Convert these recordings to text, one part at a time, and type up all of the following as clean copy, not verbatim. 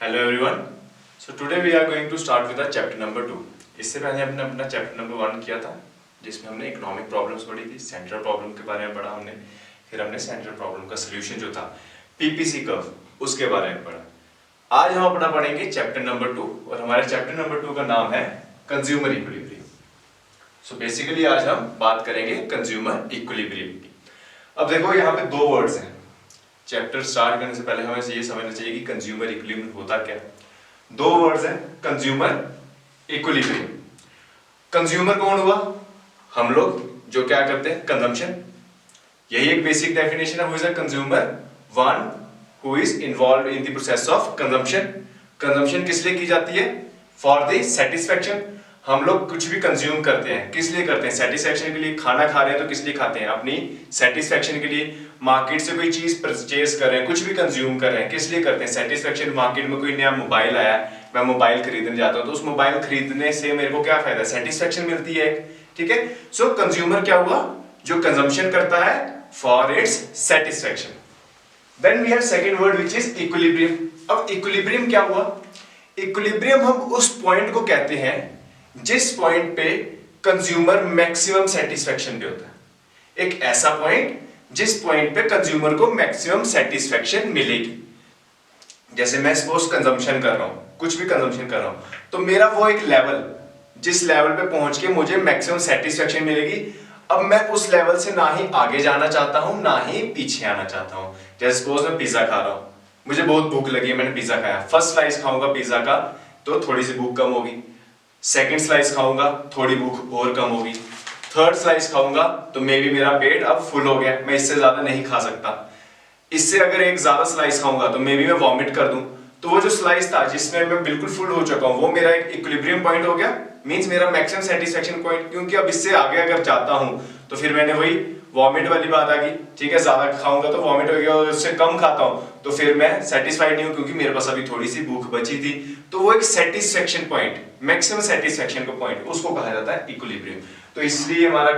Hello everyone. So today we are going to start with the chapter number 2. इससे पहले हमने अपना chapter number 1 किया था जिसमें हमने इकोनॉमिक प्रॉब्लम्स पढ़ी थी, सेंट्रल प्रॉब्लम के बारे में पढ़ा हमने, फिर हमने सेंट्रल प्रॉब्लम का सॉल्यूशन जो था पीपीसी कर्व उसके बारे में पढ़ा। आज हम अपना पढ़ेंगे चैप्टर नंबर 2 और हमारे चैप्टर नंबर 2 का नाम है कंज्यूमर इक्विलिब्रियम। सो बेसिकली आज हम बात करेंगे कंज्यूमर इक्विलिब्रियम की। अब देखो यहाँ पे दो वर्ड्स हैं। चैप्टर स्टार्ट करने से पहले हमें ये समझना चाहिए कि कंज्यूमर इक्विलिब्रियम होता क्या है। दो वर्ड्स हैं, कंज्यूमर इक्विलिब्रियम। कंज्यूमर कौन हुआ? हम लोग जो क्या करते हैं, कंजम्पशन। यही एक बेसिक डेफिनेशन है। Who is a consumer? One who is involve in the process of consumption. Consumption किस लिए की जाती है? For the satisfaction. हम लोग कुछ भी कंज्यूम करते हैं, किस लिए करते हैं? सेटिस्फैक्शन के लिए। खाना खा रहे हैं तो किस लिए खाते हैं? अपनी सेटिस्फैक्शन के लिए। मार्केट से कोई चीज परचेज कर रहे हैं, कुछ भी कंज्यूम कर रहे हैं, किस लिए करते हैं? सेटिस्फैक्शन। मार्केट में कोई नया मोबाइल आया, मैं मोबाइल खरीदने जाता हूं तो उस मोबाइल खरीदने से मेरे को क्या फायदा? सेटिस्फैक्शन मिलती है, ठीक है। सो कंज्यूमर क्या हुआ? जो कंजम्पशन करता है for its satisfaction. Then we have second word which is equilibrium. अब इक्विलिब्रियम क्या हुआ? इक्विलिब्रियम हम उस पॉइंट को कहते हैं जिस पॉइंट पे कंज्यूमर मैक्सिमम सेटिस्फैक्शन पे होता है। एक ऐसा पॉइंट जिस पॉइंट पे कंज्यूमर को मैक्सिमम सेटिस्फैक्शन मिलेगी। जैसे मैं सपोज कंजम्पशन कर रहा हूं, कुछ भी कंजम्पशन कर रहा हूं, तो मेरा वो एक लेवल, जिस लेवल पे पहुंच के मुझे मैक्सिमम सेटिस्फैक्शन मिलेगी, अब मैं उस लेवल से ना ही आगे जाना चाहता हूं ना ही पीछे आना चाहता हूं। जैसे सपोज मैं पिज्जा खा रहा हूं, मुझे बहुत भूख लगी है, मैंने पिज्जा खाया। फर्स्ट स्लाइस खाऊंगा पिज्जा का तो थोड़ी सी भूख कम होगी, सेकंड स्लाइस खाऊंगा थोड़ी भूख और कम होगी, थर्ड स्लाइस खाऊंगा तो मे बी मेरा पेट अब फुल हो गया, मैं इससे ज्यादा नहीं खा सकता। इससे अगर एक ज्यादा स्लाइस खाऊंगा तो मे बी मैं वॉमिट कर दूं। तो वो जो स्लाइस था जिसमें मैं बिल्कुल फुल हो चुका हूं, वो मेरा एक इक्विलिब्रियम पॉइंट हो गया, मींस मेरा मैक्सिमम सेटिस्फैक्शन पॉइंट। क्योंकि अब इससे आगे अगर जाता हूं तो फिर मैंने वही वॉमिट वाली बात आ गई, ठीक है। ज्यादा खाऊंगा तो वॉमिट हो गया, और उससे कम खाता हूं तो फिर मैं सेटिस्फाइड नहीं हूं क्योंकि मेरे पास अभी थोड़ी सी भूख बची थी। तो वो एक सेटिस्फैक्शन पॉइंट, मैक्सिमम सेटिस्फैक्शन का पॉइंट, उसको कहा जाता है इक्विलिब्रियम। तो इसलिए हमारा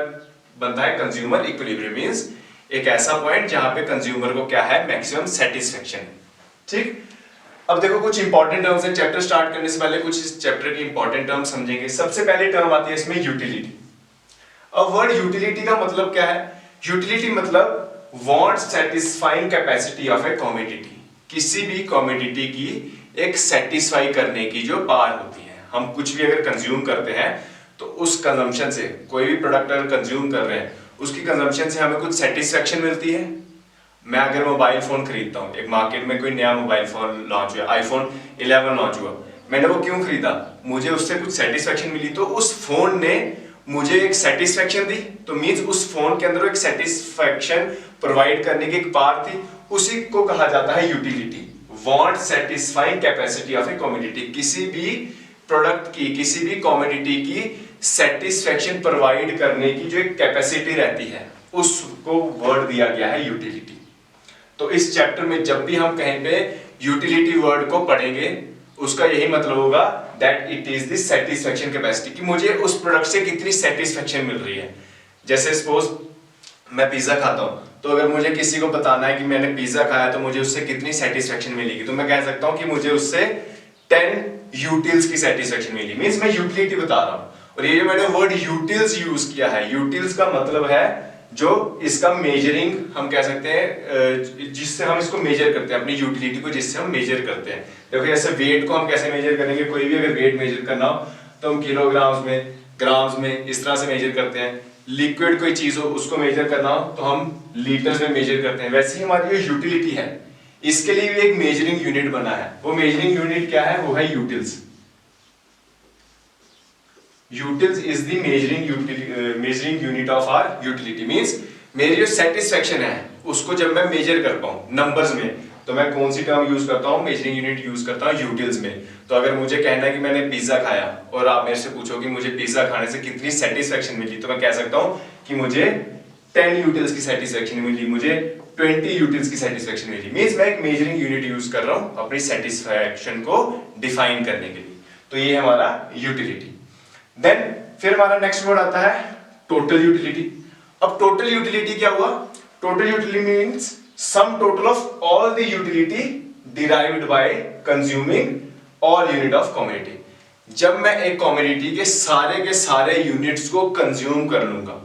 बनता है कंज्यूमर इक्विलिब्रियम, मींस एक ऐसा पॉइंट जहां पे कंज्यूमर को क्या है, मैक्सिमम सेटिस्फैक्शन, ठीक। अब देखो कुछ इंपॉर्टेंट टर्म्स हैं। चैप्टर स्टार्ट करने से पहले कुछ इस चैप्टर की इंपॉर्टेंट टर्म समझेंगे। सबसे पहले टर्म आती है इसमें यूटिलिटी। अब वर्ड यूटिलिटी का मतलब क्या है? यूटिलिटी मतलब want satisfying capacity of a commodity. किसी भी कमोडिटी की एक सेटिस्फाई करने की जो पावर होती है। हम कुछ भी अगर कंज्यूम करते हैं तो उस कंजम्पशन से, कोई भी प्रोडक्ट अगर कंज्यूम कर रहे हैं उसकी कंजम्पशन से हमें कुछ सेटिस्फैक्शन मिलती है। मैं अगर मोबाइल फोन खरीदता हूं, एक मार्केट में कोई नया मोबाइल फोन लॉन्च हुआ, आईफोन 11 लॉन्च हुआ, मैंने वो क्यों खरीदा? मुझे उससे कुछ सेटिस्फैक्शन मिली, तो उस फोन ने मुझे एक सेटिस्फैक्शन दी। तो मींस उस फोन के अंदर एक सेटिस्फैक्शन प्रोवाइड करने की एक पावर थी, उसी को कहा जाता है utility. Want satisfying capacity of a commodity. किसी भी प्रोडक्ट की, किसी भी कमोडिटी की सेटिस्फैक्शन प्रोवाइड करने की जो एक कैपेसिटी रहती है, उसको वर्ड दिया गया है यूटिलिटी। तो इस चैप्टर में जब भी हम कहीं पे यूटिलिटी वर्ड को पढ़ेंगे उसका यही मतलब होगा that it is the satisfaction capacity, कि मुझे उस प्रोडक्ट से कितनी सेटिस्फैक्शन मिल रही है। जैसे सपोज मैं पिज्जा खाता हूं, तो अगर मुझे किसी को बताना है कि मैंने पिज्जा खाया तो मुझे उससे कितनी सेटिस्फैक्शन मिलेगी, तो मैं कह सकता हूं कि मुझे उससे 10 यूटिल्स की सेटिस्फैक्शन मिली, मींस मैं यूटिलिटी बता रहा हूं। और ये जो मैंने वर्ड यूटिल्स यूज किया है, यूटिल्स का मतलब है जो इसका मेजरिंग हम कह सकते हैं, जिससे हम इसको मेजर करते हैं, अपनी यूटिलिटी को जिससे हम मेजर करते हैं। देखो जैसे वेट को हम कैसे मेजर करेंगे? कोई भी अगर वेट मेजर करना हो तो हम किलोग्राम्स में, ग्राम्स में, इस तरह से मेजर करते हैं। लिक्विड कोई चीज हो उसको मेजर करना हो तो हम लीटर्स में मेजर करते हैं। वैसे ही हमारी जो यूटिलिटी है इसके लिए भी एक मेजरिंग यूनिट बना है। वो मेजरिंग यूनिट क्या है? वो है utils. Utils is the measuring unit of our utility. Means मेरी जो सेटिस्फैक्शन है उसको जब मैं मेजर कर पाऊं नंबर्स में, तो मैं कौन सी टर्म यूज करता हूं? मेजरिंग यूनिट यूज करता हूं यूटिल्स में। तो अगर मुझे कहना है कि मैंने पिज्जा खाया और आप मेरे से पूछो कि मुझे पिज्जा खाने से कितनी सेटिस्फैक्शन मिली, तो मैं कह सकता हूं कि मुझे 10 यूटिल्स की सेटिस्फैक्शन मिली, मुझे 20 यूटिल्स की सेटिस्फैक्शन मिली। मींस मैं एक मेजरिंग यूनिट यूज कर रहा हूं अपनी सेटिस्फैक्शन को डिफाइन करने के लिए। तो ये है हमारा यूटिलिटी। देन फिर हमारा नेक्स्ट वर्ड आता है टोटल यूटिलिटी। अब टोटल यूटिलिटी क्या हुआ? Total utility means some total of all the utility derived by consuming all unit of commodity. जब मैं एक कमोडिटी के सारे यूनिट्स को कंज्यूम कर लूंगा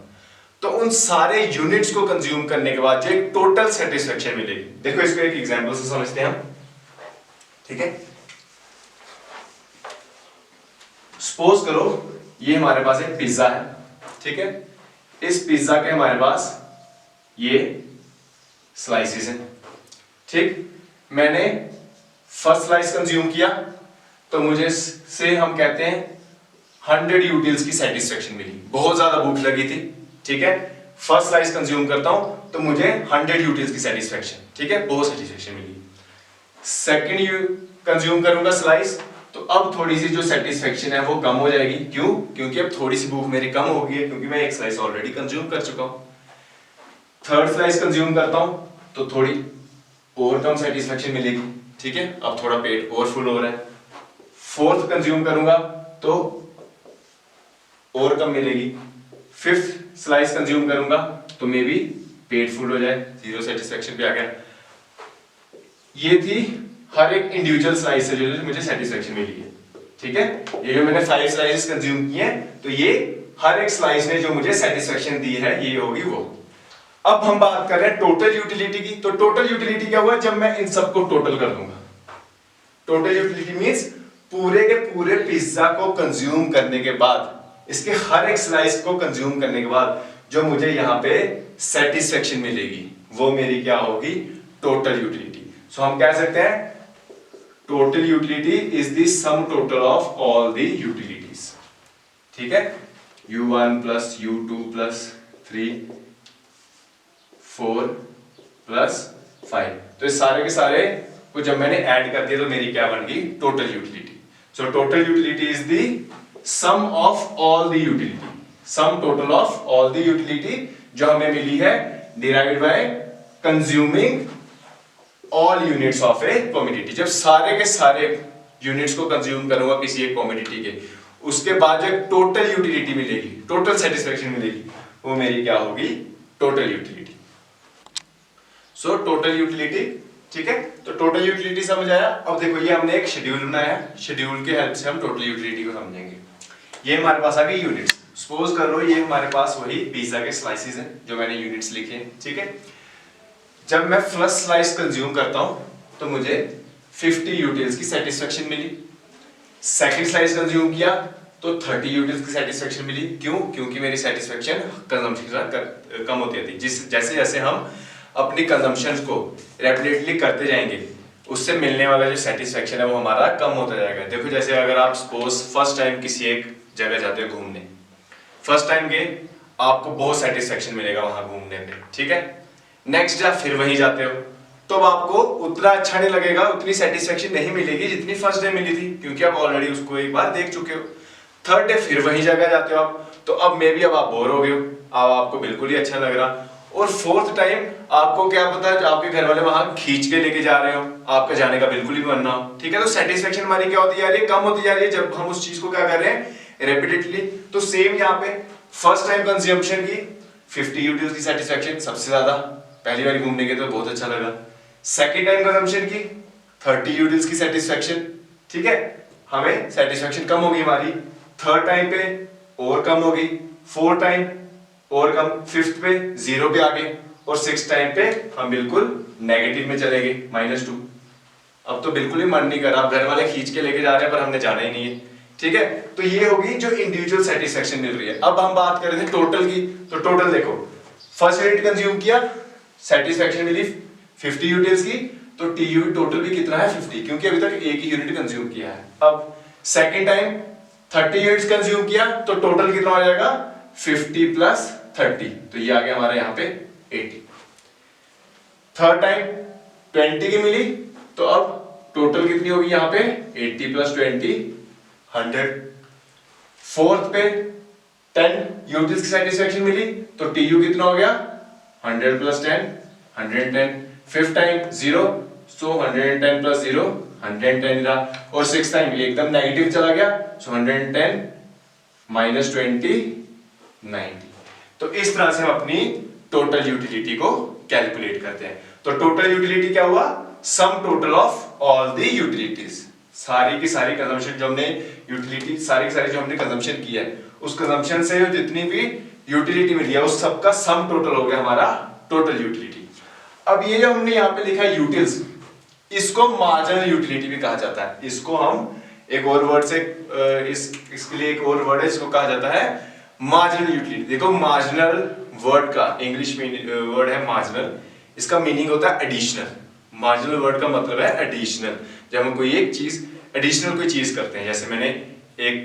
तो उन सारे यूनिट्स को कंज्यूम करने के बाद जो एक टोटल सेटिस्फेक्शन मिलेगी। देखो इसको एक एग्जांपल से समझते हैं हम, ठीक है। सपोज करो ये हमारे पास एक पिज्जा है, ठीक है। इस पिज्जा के हमारे पास ये स्लाइसेस हैं, ठीक। मैंने फर्स्ट स्लाइस कंज्यूम किया तो मुझे से हम कहते हैं 100 यूटिल्स की सेटिस्फेक्शन मिली, बहुत ज्यादा भूख लगी थी, ठीक है। फर्स्ट स्लाइस कंज्यूम करता हूं तो मुझे 100 यूटिल्स की सेटिस्फेक्शन, ठीक है, बहुत सेटिस्फेक्शन मिली। सेकंड कंज्यूम करूंगा स्लाइस तो अब थोड़ी सी जो सेटिस्फेक्शन है वो कम हो जाएगी। क्यों? क्योंकि अब थोड़ी सी भूख मेरी कम हो गई है, क्योंकि मैं एक स्लाइस ऑलरेडी कंज्यूम कर चुका हूं। थर्ड स्लाइस कंज्यूम करता हूं तो थोड़ी और कम सेटिस्फेक्शन मिलेगी, ठीक है, अब थोड़ा पेट और फुल हो रहा है। फोर्थ कंज्यूम करूंगा तो और कम मिलेगी। फिफ्थ स्लाइस कंज्यूम करूंगा तो मे बी पेट फुल हो जाए, जीरो सेटिस्फेक्शन पे आ गया। ये थी हर एक इंडिविजुअल स्लाइस से जो मुझे सेटिस्फेक्शन मिली है, ठीक है। ये जो मैंने 5 स्लाइसेस कंज्यूम किए हैं तो ये हर एक स्लाइस ने जो मुझे सेटिस्फेक्शन दी है ये होगी वो। अब हम बात कर रहे हैं टोटल यूटिलिटी की। तो टोटल यूटिलिटी क्या हुआ? जब मैं इन सबको टोटल कर दूंगा। टोटल यूटिलिटी मींस पूरे के पूरे पिज्जा को कंज्यूम करने के बाद, इसके हर एक स्लाइस को कंज्यूम करने के बाद जो मुझे यहां पे सेटिस्फेक्शन मिलेगी वो मेरी क्या होगी? Total utility. सो हम कह सकते हैं total utility is the some total of all the utilities, ठीक है। u1 plus u2 plus 3 4 plus 5, तो इस सारे के सारे को जब मैंने ऐड कर दिया तो मेरी क्या बन गई? Total utility. So total utility is the sum of all the utility, sum total of all the utility जो हमें मिली है derived by consuming all units of a commodity. जब सारे के सारे यूनिट्स को कंज्यूम करूंगा किसी एक कमोडिटी के, उसके बाद जो टोटल यूटिलिटी मिलेगी, टोटल सेटिस्फेक्शन मिलेगी, वो मेरी क्या होगी? Total utility. So total utility, ठीक है। तो टोटल यूटिलिटी समझ आया। अब देखो ये हमने एक शेड्यूल बनाया है, शेड्यूल के हेल्प से हम टोटल यूटिलिटी को समझेंगे। ये हमारे पास आ गई यूनिट्स। सपोज कर लो ये हमारे पास वही पिज्जा के स्लाइसेस हैं जो मैंने यूनिट्स लिखे हैं, ठीक है। जब मैं फर्स्ट स्लाइस कंज्यूम करता हूं तो मुझे 50 यूटिल्स की सेटिस्फेक्शन मिली। सेकंड स्लाइस कंज्यूम किया तो 30 यूटिल्स की सेटिस्फेक्शन मिली। क्यों? क्योंकि मेरी सेटिस्फेक्शन कंजम्पशन कम होती थी। जैसे जैसे हम अपनी कंजम्पशन को रेपिडेटली करते जाएंगे उससे मिलने वाला जो सेटिस्फेक्शन है वो हमारा कम होता जाएगा। देखो जैसे अगर आप सपोज फर्स्ट टाइम किसी एक जगह जाते हो घूमने, फर्स्ट टाइम गए आपको बहुत सेटिस्फेक्शन मिलेगा वहां घूमने में, ठीक है। नेक्स्ट डे फिर वहीं जाते हो तो अब आपको उतना अच्छा नहीं लगेगा, उतनी सेटिस्फेक्शन नहीं मिलेगी जितनी फर्स्ट डे मिली थी, क्योंकि आप ऑलरेडी उसको एक बार देख चुके हो। थर्ड डे फिर वहीं जगह जाते हो आप, तो अब मे बी अब आप बोर हो गए हो, अब आपको बिल्कुल ही अच्छा लग रहा। और फोर्थ टाइम आपको क्या पता है आपके घर वाले वहां खींच के लेके जा रहे हो, आपका जाने का बिल्कुल ही मन ना हो, ठीक है। तो सेटिस्फेक्शन हमारी क्या होती जा रही है? कम होती जा रही है जब हम उस चीज को क्या कर रहे हैं? रेपिडेटली। तो सेम यहाँ पे फर्स्ट टाइम कंज्यूम्पशन की 50 यूटिल्स की सेटिस्फेक्शन सबसे ज्यादा, पहली बार घूमने के तो बहुत अच्छा लगा। सेकेंड टाइम कंजम्पशन की 30 यूटिल्स की सेटिस्फेक्शन, ठीक है, हमें सेटिस्फेक्शन कम होगी हमारी। थर्ड टाइम पे और कम होगी, फोर्थ टाइम और कम, फिफ्थ पे 0 पे आ गए, और सिक्स टाइम पे हम बिल्कुल नेगेटिव में चले गए, -2। अब तो बिल्कुल ही मन नहीं कर रहा, घर वाले खींच के लेके जा रहे हैं पर हमने जाना ही नहीं है, ठीक है। तो ये होगी जो इंडिविजुअल सेटिस्फेक्शन मिल रही है। अब हम बात कर रहे थे टोटल की, तो टोटल देखो फर्स्ट यूनिट कंज्यूम किया, सेटिस्फेक्शन मिली 50 यूनिट्स की, तो टीयू टोटल भी कितना है? 50, क्योंकि अभी तक एक ही यूनिट कंज्यूम किया है। अब सेकंड टाइम 30 यूनिट्स कंज्यूम किया तो टोटल कितना हो जाएगा? 50 प्लस 30, तो ये आ गया हमारे यहाँ पे 80। थर्ड टाइम 20 की मिली तो अब टोटल कितनी होगी यहाँ पे? 80 प्लस 20 100। फोर्थ पे 10 यूनिट्स की सेटिस्फेक्शन मिली तो टीयू कितना हो गया? 100 प्लस 10 110। फिफ्थ टाइम 0, सो 110 प्लस 0 110 रहा, और सिक्स टाइम एकदम नेगेटिव चला गया, सो 110 माइनस 20 90। तो इस तरह से हम अपनी टोटल यूटिलिटी को कैलकुलेट करते हैं। तो टोटल यूटिलिटी क्या हुआ? सम total of all the utilities. सारी की सारी कंजम्पशन जो हमने यूटिलिटी सारी की सारी जो हमने कंजम्पशन की है उस कंजम्पशन से जितनी भी यूटिलिटी मिली है उस सबका सम टोटल हो गया हमारा टोटल यूटिलिटी। अब ये जो हमने यहाँ पे लिखा है यूटिल्स, इसको मार्जिनल यूटिलिटी भी कहा जाता है। इसको हम एक और वर्ड से इसके लिए एक और वर्ड है इसको कहा जाता है मार्जिनल यूटिलिटी। देखो मार्जिनल वर्ड का इंग्लिश में वर्ड है मार्जिनल, इसका मीनिंग होता है एडिशनल। मार्जिनल वर्ड का मतलब है एडिशनल। जब हम कोई एक चीज एडिशनल कोई चीज करते हैं, जैसे मैंने एक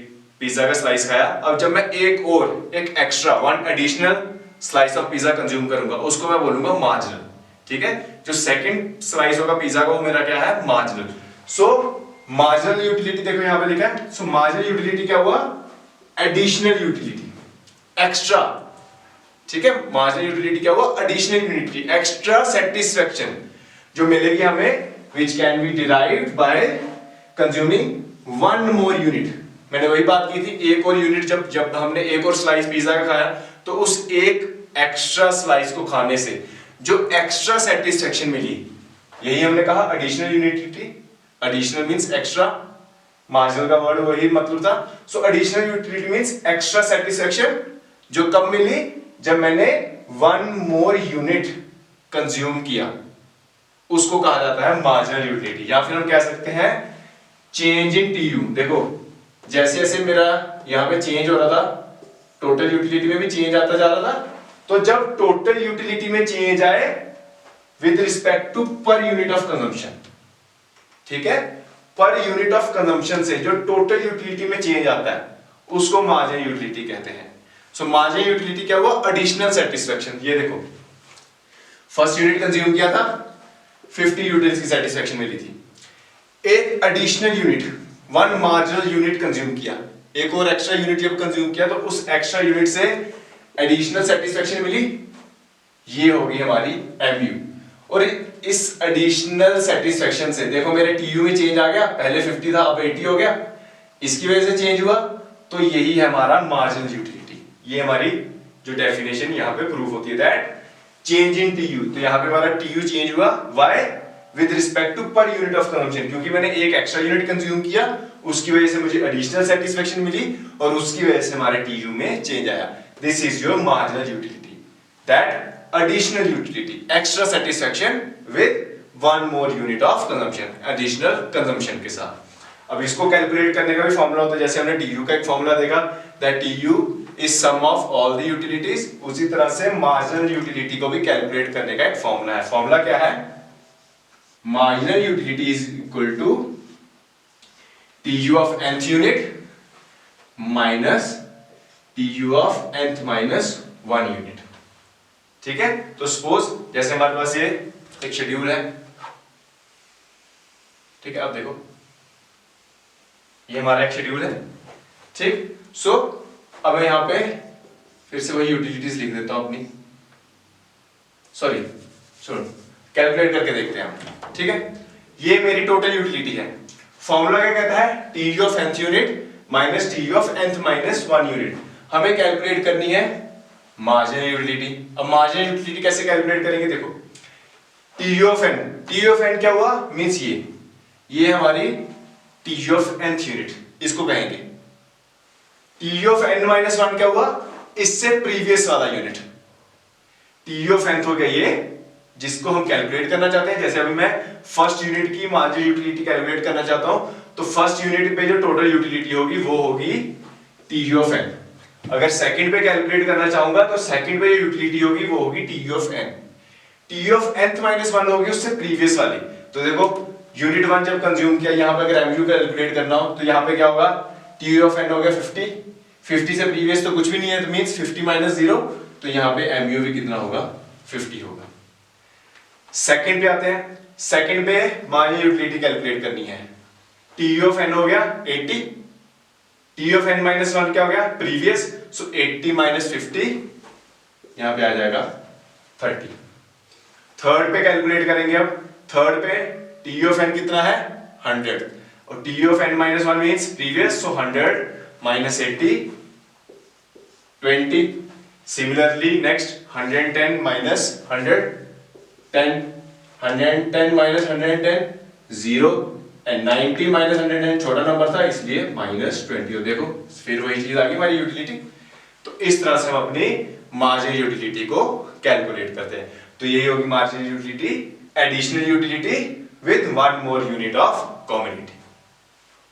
पिज्जा का स्लाइस खाया, अब जब मैं एक extra one additional slice of pizza consume करूंगा उसको मैं बोलूंगा मार्जिनल। ठीक है, जो सेकंड स्लाइस होगा पिज्जा का वो मेरा क्या है मार्जिनल। सो मार्जिनल यूटिलिटी देखो यहां पे लिखा है। सो मार्जिनल यूटिलिटी क्या हुआ, एडिशनल यूटिलिटी, एक्स्ट्रा। ठीक है, मार्जिनल यूटिलिटी क्या हुआ, एडिशनल यूटिलिटी, एक्स्ट्रा सेटिस्फेक्शन जो मिलेगी हमें which can be derived by consuming one more unit। मैंने वही बात की थी, एक और यूनिट जब हमने एक और स्लाइस पिज्जा का खाया तो उस एक एक्स्ट्रा स्लाइस को खाने से जो एक्स्ट्रा सेटिस्फेक्शन मिली, यही हमने कहा additional utility. Additional means extra, marginal का वर्ड वही मतलब था। सो additional utility means extra satisfaction जो कब मिली, जब मैंने वन मोर यूनिट कंज्यूम किया, उसको कहा जाता है मार्जिनल यूटिलिटी। या फिर हम कह सकते हैं चेंज इन टीयू। देखो जैसे जैसे मेरा यहां पे चेंज हो रहा था, टोटल यूटिलिटी में भी चेंज आता जा रहा था। तो जब टोटल यूटिलिटी में चेंज आए with respect to per unit of consumption, ठीक है, पर यूनिट ऑफ कंजम्पशन से जो टोटल यूटिलिटी में चेंज आता है उसको मार्जिनल यूटिलिटी कहते हैं। सो मार्जिनल यूटिलिटी क्या हुआ, एडिशनल सेटिस्फेक्शन। ये देखो फर्स्ट यूनिट कंज्यूम किया था, 50 यूटिल्स की सेटिस्फेक्शन मिली थी, एक additional unit one marginal unit consume किया, एक और एक्स्ट्रा यूनिट जब कंज्यूम किया तो उस एक्स्ट्रा यूनिट से एडिशनल सेटिस्फेक्शन मिली, ये होगी हमारी एमयू। और इस एडिशनल सेटिस्फेक्शन से देखो मेरे टीयू में चेंज आ गया, पहले 50 था अब 80 हो गया, इसकी वजह से चेंज हुआ, तो यही है हमारा मार्जिनल यूटिलिटी। ये हमारी जो डेफिनेशन यहाँ पे प्रूफ होती है दैट चेंज इन टीयू। तो यहाँ पे हमारा टीयू चेंज हुआ, why, with respect to per unit of consumption, क्योंकि मैंने एक एक्स्ट्रा यूनिट कंज्यूम किया, उसकी वजह से मुझे एडिशनल सेटिस्फेक्शन मिली और उसकी वजह से हमारे टीयू में चेंज आया। This is your marginal utility, that additional utility, extra satisfaction with one more unit of consumption, additional consumption के साथ। अब इसको कैलकुलेट करने का भी फॉर्मूला होता है, जैसे हमने टीयू का एक फॉर्मूला देखा that TU is sum of all the utilities, उसी तरह से मार्जिनल यूटिलिटी को भी कैलकुलेट करने का एक फॉर्मूला है। फॉर्मूला क्या है, marginal utility is equal to TU of nth unit minus TU of nth minus 1 unit. ठीक है, तो सपोज जैसे हमारे पास ये एक शेड्यूल है, ठीक है, अब देखो ये हमारा एक शेड्यूल है, ठीक। सो अब मैं यहां पे फिर से वही यूटिलिटीज लिख देता हूं अपनी, सॉरी सुन कैलकुलेट करके देखते हैं हम, ठीक है। ये मेरी टोटल यूटिलिटी है। फॉर्मूला क्या कहता है, TU of nth unit minus TU of nth minus 1 unit. हमें कैलकुलेट करनी है मार्जिनल यूटिलिटी। अब मार्जिनल यूटिलिटी कैसे कैलकुलेट करेंगे, देखो TU of n, TU of n क्या हुआ, मींस ये हमारी टीयू ऑफ nth यूनिट, इसको कहेंगे। टीयू ऑफ n माइनस 1 क्या हुआ, इससे प्रीवियस वाला यूनिट। टीयू ऑफ nth हो गया ये, जिसको हम कैलकुलेट करना चाहते हैं। जैसे अभी मैं फर्स्ट यूनिट की मार्जिनल यूटिलिटी कैलकुलेट करना चाहता हूं, तो फर्स्ट यूनिट पे जो टोटल यूटिलिटी होगी वो होगी टीयू ऑफ n। अगर सेकंड पे कैलकुलेट करना चाहूंगा तो सेकंड पे जो यूटिलिटी होगी वो होगी TU of n। TU of nth minus 1 होगी उससे प्रीवियस वाली। तो देखो यूनिट 1 जब कंज्यूम किया, यहां पे अगर एमयू कैलकुलेट करना हो तो यहां पे क्या होगा, टीयू ऑफ n हो गया 50, 50 से प्रीवियस तो कुछ भी नहीं है, तो मींस 50 माइनस 0, तो यहां पे एमयू भी कितना होगा, 50 होगा। सेकंड पे आते हैं, सेकंड पे मार्जिनल यूटिलिटी कैलकुलेट करनी है। टीयू ऑफ n हो गया 80, टीयू ऑफ n माइनस 1 क्या हो गया, प्रीवियस, सो 80 माइनस 50 यहां पे आ जाएगा 30। थर्ड पे कैलकुलेट करेंगे। अब थर्ड पे टीयू ऑफ n कितना है, 100, और TU of n minus 1 means previous, so 100 minus 80 20। Similarly next 110 minus 100 10, 110 minus 110 0 and 90 minus 110 छोटा नंबर था इसलिए -20। और देखो फिर वही चीज आ गई हमारी यूटिलिटी। तो इस तरह से हम अपनी मार्जिनल यूटिलिटी को कैलकुलेट करते हैं। तो यही होगी marginal utility, additional utility with one more unit of community.